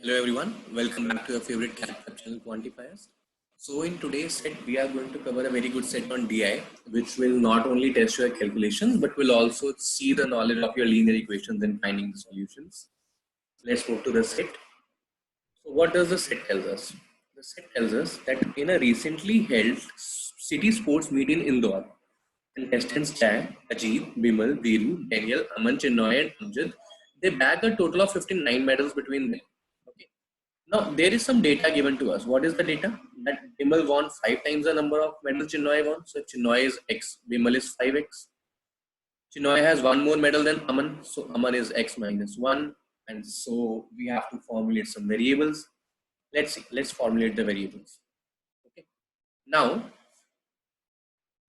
Hello everyone, welcome back to your favorite CalCulus channel Quantifiers. So in today's set, we are going to cover a very good set on DI, which will not only test your calculations, but will also see the knowledge of your linear equations and finding the solutions. Let's move to the set. So what does the set tell us? The set tells us that in a recently held city sports meet in Indore, contestants Chai, Ajit, Bimal, Viru, Daniel, Aman, Chinnoy and Amjad, they bag a total of 59 medals between them. Okay. Now, there is some data given to us. What is the data? That Bimal won 5 times the number of medals Chinnoy won. So, if Chinnoy is X, Bimal is 5X. Chinnoy has one more medal than Aman. So, Aman is X minus 1. And so, we have to formulate some variables. Let's see. Let's formulate the variables. Okay. Now,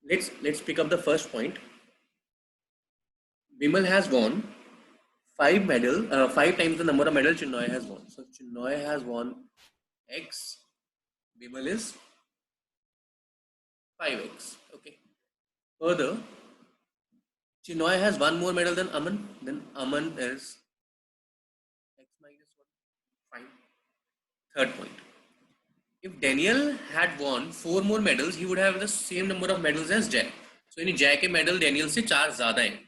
let's pick up the first point. Bimal has won 5 times the number of medals Chinnoy has won. So, Chinnoy has won X. Bimal is 5x. Okay. Further, Chinnoy has one more medal than Aman. Then Aman is x minus 1. Fine. Third point. If Daniel had won 4 more medals, he would have the same number of medals as Jay. So in Jay के medal Daniel से 4 ज़्यादा हैं.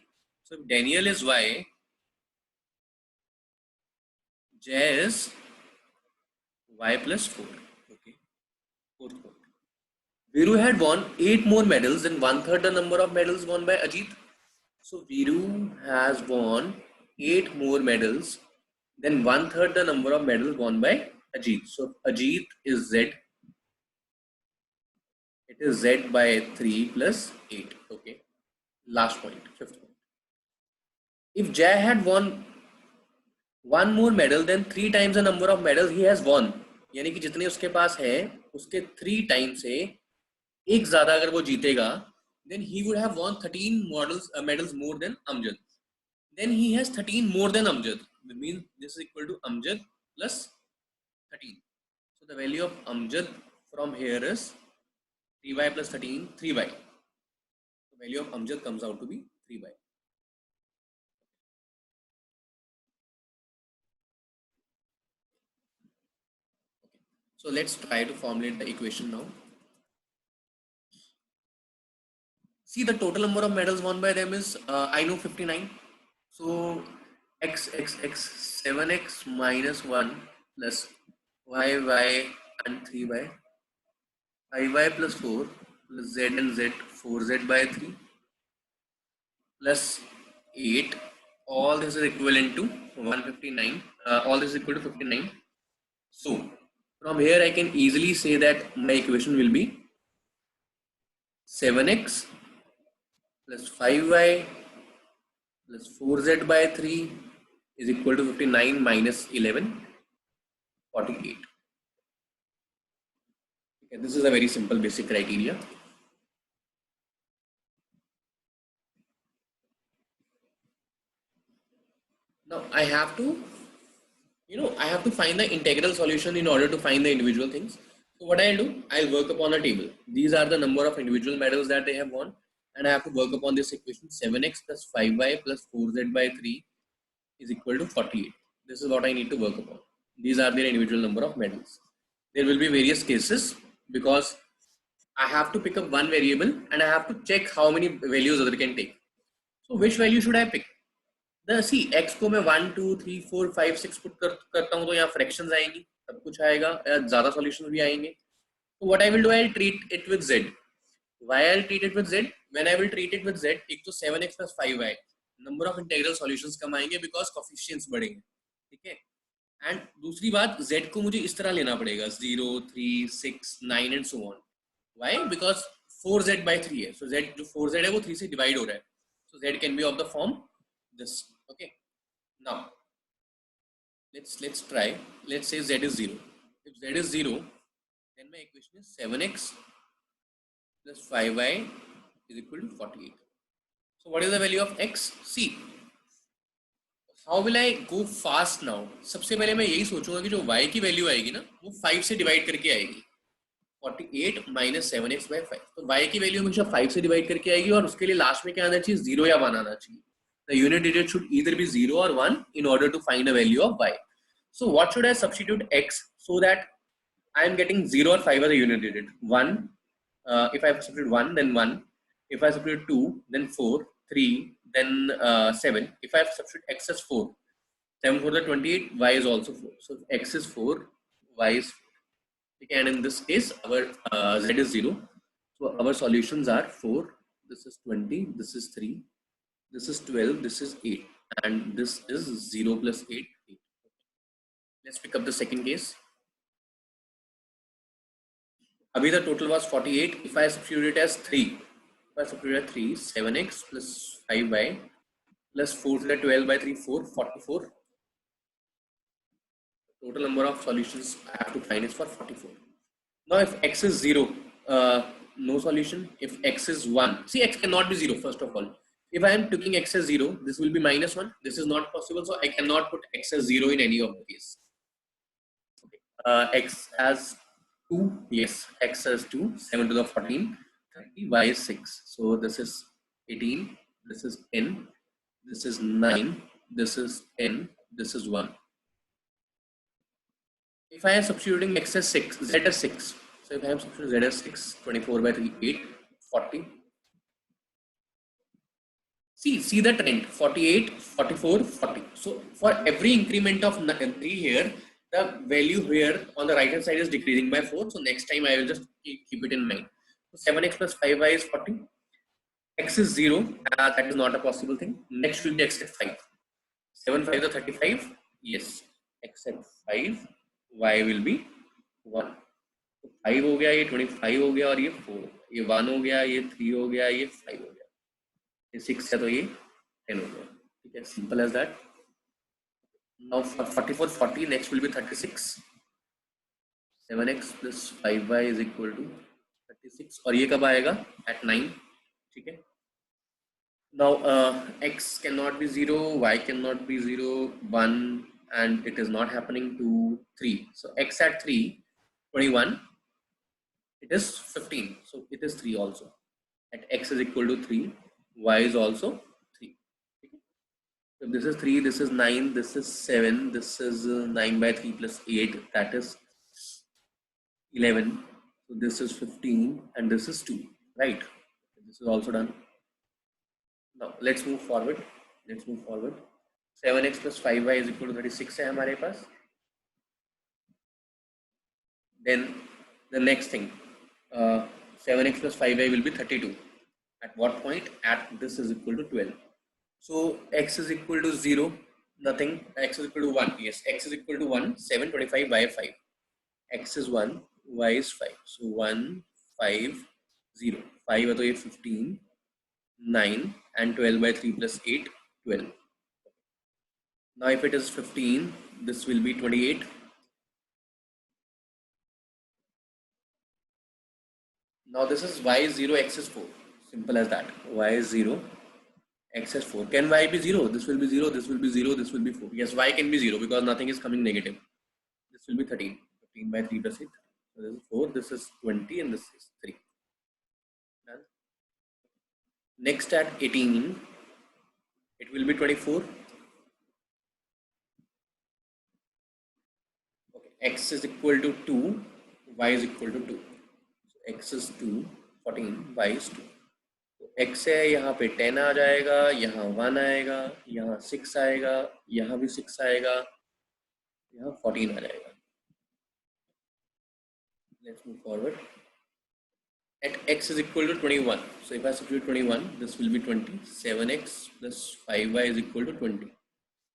So if Daniel is Y, Jay is Y plus 4. Okay. Fourth point. Viru had won 8 more medals than 1/3 the number of medals won by Ajit. So Viru has won 8 more medals than 1/3 the number of medals won by Ajit. So Ajit is Z. It is Z by 3 plus 8. Okay. Last point, fifth point. If Jay had won one more medal, then 3 times the number of medals he has won. यानी कि जितने उसके पास है उसके 3 time से एक ज्यादा अगर वो जीतेगा, then he would have won 13 medals more than Amjad. Then he has 13 more than Amjad. That means this is equal to Amjad plus 13. So the value of Amjad from here is 3y plus 13, 3y. The value of Amjad comes out to be 3y. Okay. So let's try to formulate the equation now. See, the total number of medals won by them is, I know 59. So x 7x minus 1 plus y and 3y, 5y plus 4 plus z and z, 4z by 3 plus 8. All this is equivalent to 159. All this is equal to 59. So from here I can easily say that my equation will be 7x plus 5y plus 4z by 3 is equal to 59 minus 11, 48. Okay, this is a very simple basic criteria. Now I have to, I have to find the integral solution in order to find the individual things. So what I'll do, I'll work upon a table. These are the number of individual medals that they have won. And I have to work upon this equation. 7x plus 5y plus 4z by 3 is equal to 48. This is what I need to work upon. These are their individual number of medals. There will be various cases because I have to pick up one variable and I have to check how many values other can take. So which value should I pick? See, x को मैं 1, 2, 3, 4, 5, 6 put करता हूँ तो यहाँ fractions आएंगी, सब कुछ आएगा, ज़्यादा solutions भी आएंगे. So what I will do, I'll treat it with z. Why I'll treat it with z? When I will treat it with z, एक तो 7x plus 5y, number of integral solutions कम आएंगे because coefficients बढ़ेंगे, ठीक है? And दूसरी बात, z को मुझे इस तरह लेना पड़ेगा, 0, 3, 6, 9 and so on. Why? Because 4z by 3 है, so z जो 4z है वो 3 से divide हो रहा है, so z can be of the form this. Okay. Now let's try. Let's say z is 0. If z is 0, then my equation is 7x plus 5y is equal to 48. So what is the value of x? See, how will I go fast now? सबसे पहले मैं यही सोचूंगा कि जो y की value आएगी ना वो 5 से डिवाइड करके आएगी. 48 minus 7x by 5. तो y की वैल्यू हमेशा 5 से डिवाइड करके आएगी और उसके लिए लास्ट में क्या आना चाहिए? 0 या 1 आना चाहिए. The unit digit should either be 0 or 1 in order to find a value of y. So what should I substitute x so that I am getting 0 or 5 as a unit digit? 1, if I substitute 1, then 1. If I substitute 2, then 4, 3, then 7. If I substitute x as 4, 7 4 is 28, y is also 4. So x is 4, y is 4. Okay, and in this case, our z is 0. So our solutions are 4, this is 20, this is 3, this is 12, this is 8, and this is 0 plus 8. Let's pick up the second case. Abhi the total was 48. If I substitute it as 3, if I substitute it as 3, 7x plus 5y plus 4 to the 12 by 3, 4, 44. Total number of solutions I have to find is for 44. Now if x is 0, no solution. If x is 1, see x cannot be 0 first of all. If I am taking x as 0, this will be minus 1. This is not possible, so I cannot put x as 0 in any of the case. Okay. X as 2, yes, x as 2, 7 to the 14, 30, y is 6. So this is 18, this is 10, this is 9, this is 10, this is 1. If I am substituting x as 6, z as 6, so if I am substituting z as 6, 24 by 3, 8, 40. See the trend, 48, 44, 40. So for every increment of 3 here, the value here on the right hand side is decreasing by 4. So next time I will just keep it in mind. So 7x plus 5y is 40. X is 0. That is not a possible thing. Next will be x at 5. 7 5 is 35. Yes. X at 5. Y will be 1. So 5 हो गया, ये 25 हो गया और ये 4. ये 1 हो गया, ये 3 हो गया, ये 5 हो गया. ये 6 है तो ये 10 हो गया. ठीक है, simple as that. Now for 44, 40, next will be 36. 7x plus 5y is equal to 36. और ये कब आएगा? At 9. ठीक है. Now x cannot be 0, y cannot be 0, 1, and it is not happening to 3. So x at 3, 21. It is 15. So it is 3 also. At x is equal to 3, y is also 3. So this is 3, this is 9, this is 7, this is 9 by 3 plus 8, that is 11. So this is 15 and this is 2, right? This is also done. Now let's move forward. 7x plus 5y is equal to 36 है हमारे पास. Then the next thing, 7x plus 5y will be 32. At what point? At this is equal to 12. So x is equal to 0, nothing. X is equal to 1. Yes, x is equal to 1. 7, 25, y 5. X is 1, y is 5. So 1, 5, 0. 5 है तो ये 15, 9 and 12 by 3 plus 8, 12. Now if it is 15, this will be 28. Now this is y is 0, x is 4. Simple as that. Y is 0, x is 4. Can y be 0? This will be 0, this will be 0, this will be 4. Yes, y can be 0 because nothing is coming negative. This will be 13. 15 by 3 plus 8. So this is 4, this is 20 and this is 3. Done. Next at 18, it will be 24. Okay, x is equal to 2, y is equal to 2. So x is 2, 14, y is 2. तो x है, यहाँ पे 10 आ जाएगा, यहाँ 1 आएगा, यहाँ 6 आएगा, यहाँ भी 6 आएगा, यहाँ 14 आ जाएगा. Let's move forward. At x is equal to 21. So if I substitute 21, this will be 20. 7x plus 5y is equal to 20.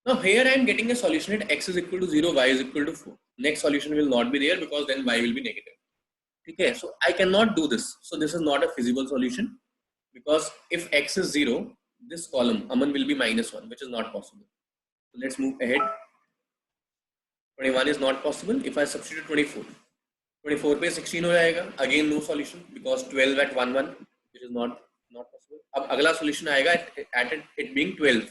Now here I am getting a solution at x is equal to 0, y is equal to 4. Next solution will not be there because then y will be negative. Okay, so I cannot do this. So this is not a feasible solution because if x is 0, this column, Aman, will be minus 1, which is not possible. So let's move ahead. 21 is not possible. If I substitute 24, 24 पे 16 हो जाएगा. Again no solution because 12 at 1 1, which is not possible. अब अगला solution आएगा at it being 12,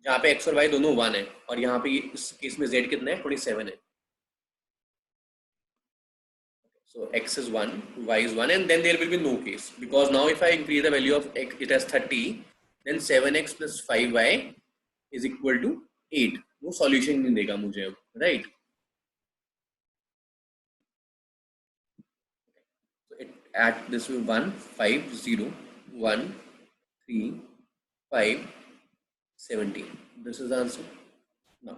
जहाँ पे x और y दोनों 1 है और यहाँ पे इस केस में z कितना है? 27 है. So x is 1, y is 1, and then there will be no case because now if I increase the value of x, it has 30, then 7x plus 5y is equal to 8. वो solution नहीं देगा मुझे अब. right? So it at this will 1 5 0 1 3 5 17. This is the answer. Now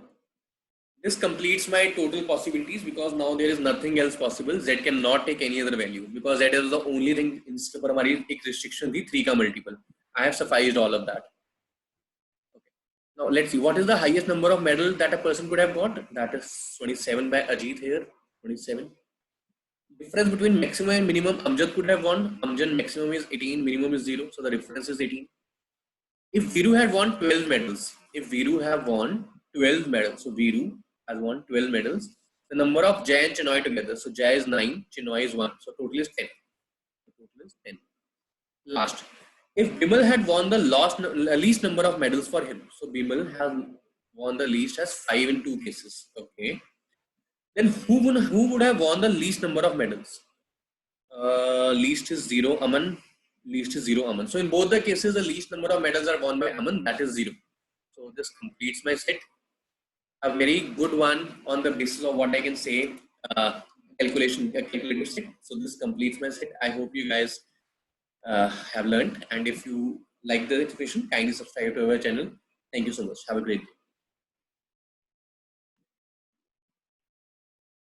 this completes my total possibilities because now there is nothing else possible. Z cannot take any other value because that is the only thing इसके पर हमारी एक restriction थी 3 का multiple. I have sufficed all of that. Okay. Now let's see what is the highest number of medals that a person could have got. That is 27 by Ajit here. 27. Difference between maximum and minimum. Amjad could have won. Amjad maximum is 18, minimum is 0. So the difference is 18. If Viru had won 12 medals, if Viru have won 12 medals, so Viru has won 12 medals, the number of Jai and Chinoy together, so Jai is 9, Chinoy is 1, so total is 10. Total is 10. Last, if Bimal had won the least number of medals for him, so Bimal has won the least as 5 in 2 cases, okay, then who would have won the least number of medals? Least is 0, Aman. Least is 0, Aman. So in both the cases, the least number of medals are won by Aman, that is 0. So this completes my set. A very good one on the basis of what I can say, calculated set. So this completes my set. I hope you guys have learned. And if you like the information, kindly subscribe to our channel. Thank you so much. Have a great day.